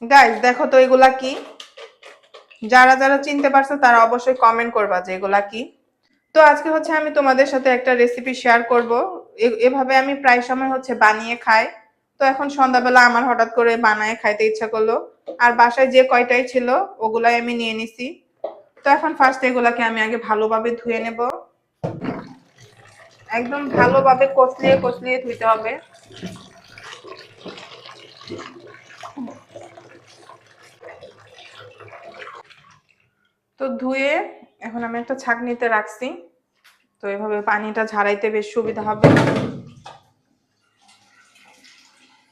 Guys দেখো তো এগুলা কি, যারা যারা চিনতে পারছো তারা অবশ্যই কমেন্ট করবা যে এগুলা কি। তো আজকে হচ্ছে আমি তোমাদের সাথে একটা রেসিপি শেয়ার করব। এভাবে আমি প্রায় সময় হচ্ছে বানিয়ে খাই। তো এখন সন্ধ্যাবেলা আমার হঠাৎ করে বানায় খাইতে ইচ্ছা করলো, আর বাসায় যে কয়টাই ছিল ওগুলাই আমি নিয়ে নিছি। তো এখন ফার্স্ট এগুলাকে আমি আগে ভালোভাবে ধুয়ে নেব, একদম ভালোভাবে কষলিয়ে কষলিয়ে ধুইতে হবে। তো ধুয়ে এখন আমি একটা ছাঁকনিতে রাখছি, তো এভাবে পানিটা ঝাড়াইতে বেশ সুবিধা হবে।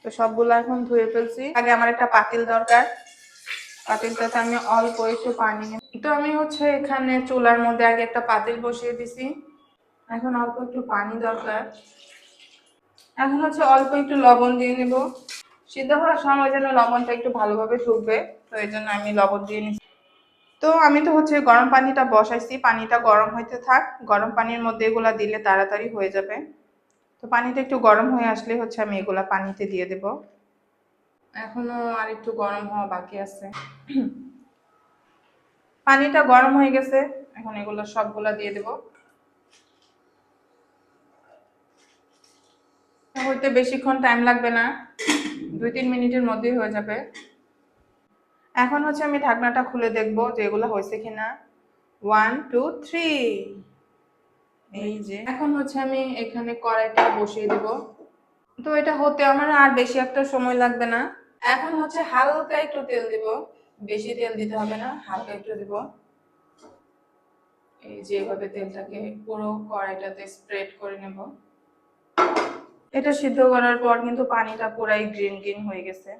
তো সবগুলো এখন ধুয়ে ফেলছি। আগে আমার একটা পাতিল দরকার, পাতিলটাতে আমি অল্প একটু পানি নেব। তো আমি হচ্ছে এখানে চুলার মধ্যে আগে একটা পাতিল বসিয়ে দিছি, এখন অল্প একটু পানি দরকার। এখন হচ্ছে অল্প একটু লবণ দিয়ে নেব, সিদ্ধ হওয়ার সময় যেন লবণটা একটু ভালোভাবে ঢুকবে, তো এই জন্য আমি লবণ দিয়ে নিচ্ছি। তো আমি তো হচ্ছে গরম পানিটা বসাইছি, পানিটা গরম হইতে থাক, গরম পানির মধ্যে এগুলা দিলে তাড়াতাড়ি হয়ে যাবে। তো পানিটা একটু গরম হয়ে আসলে হচ্ছে আমি এগুলা পানিতে দিয়ে দেব। এখনো আর একটু গরম হওয়া বাকি আছে। পানিটা গরম হয়ে গেছে, এখন এগুলো সবগুলা দিয়ে দেব। হইতে বেশিক্ষণ টাইম লাগবে না, 2-3 মিনিটের মধ্যেই হয়ে যাবে। এখন হচ্ছে আমি ঢাকনাটা খুলে দেখবো যে এগুলো হয়েছে কিনা। 1 2 3। এই যে এখন হচ্ছে আমি এখানে কড়াইটা বসিয়ে দেব। তো এটা হতে আমার আর বেশি একটা সময় লাগবে না। এখন হচ্ছে হালকা একটু তেল দিব, বেশি তেল দিতে হবে না, হালকা একটু দিব। এই যে এভাবে তেলটাকে পুরো কড়াইটাতে স্প্রেড করে নেব। এটা সিদ্ধ করার পর কিন্তু পানিটা পুরাই গ্রিন গ্রিন হয়ে গেছে,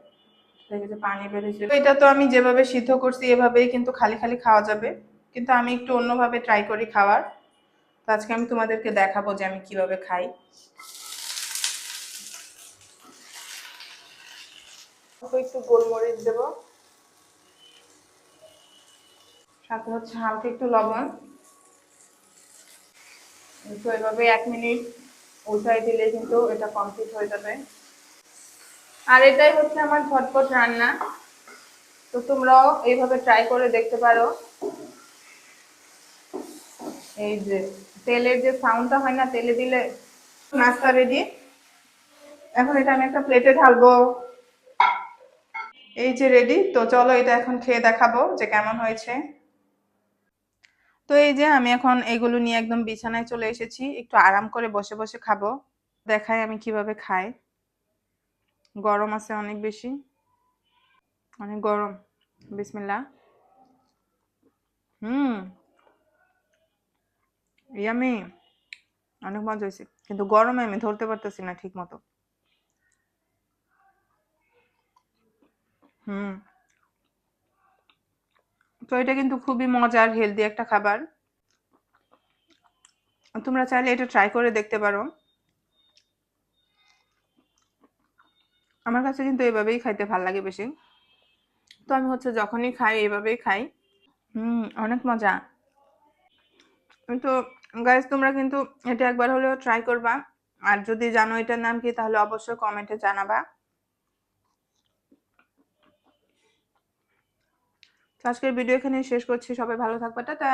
দেখেছে পানি বেরিয়েছে। এটা তো আমি যেভাবে সিদ্ধ করছি এভাবেই কিন্তু খালি খালি খাওয়া যাবে, কিন্তু আমি একটু অন্যভাবে ট্রাই করি খাওয়ার। তো আজকে আমি তোমাদেরকে দেখাবো যে আমি কিভাবে খাই। একটু গোলমরিচ দেব, সাথে হচ্ছে হালকা একটু লবণ। তো এভাবে 1 মিনিট উল্টাই দিলে কিন্তু এটা কমপ্লিট হয়ে যাবে। আর এটাই হচ্ছে আমার ঝটপট রান্না, তো তোমরাও এইভাবে ট্রাই করে দেখতে পারো। এই যে তেলের যে সাউন্ডটা হয় না তেলে দিলে, নাস্তা রেডি। এখন এটা আমি একটা প্লেটে ঢালবো। এই যে রেডি, তো চলো এটা এখন খেয়ে দেখাবো যে কেমন হয়েছে। তো এই যে আমি এখন এগুলো নিয়ে একদম বিছানায় চলে এসেছি, একটু আরাম করে বসে বসে খাবো। দেখাই আমি কিভাবে খাই। গরম আছে অনেক বেশি, অনেক গরম। বিসমিল্লাহ। হুম, ইয়ামি, অনেক মজা হয়েছে, কিন্তু গরমে আমি ধরতে পারতেছি না ঠিক মতো। হুম। তো এটা কিন্তু খুবই মজার হেলদি একটা খাবার, তোমরা চাইলে এটা ট্রাই করে দেখতে পারো। আমার কাছে কিন্তু এভাবেই খাইতে ভালো লাগে বেশি, তো আমি হচ্ছে যখনই খাই এভাবেই খাই। অনেক মজা। তো গাইস তোমরা কিন্তু এটা একবার হলেও ট্রাই করবা, আর যদি জানো এটার নাম কি তাহলে অবশ্যই কমেন্টে জানাবা। তো আজকের ভিডিও এখানেই শেষ করছি, সবাই ভালো থাকবে, টাটা।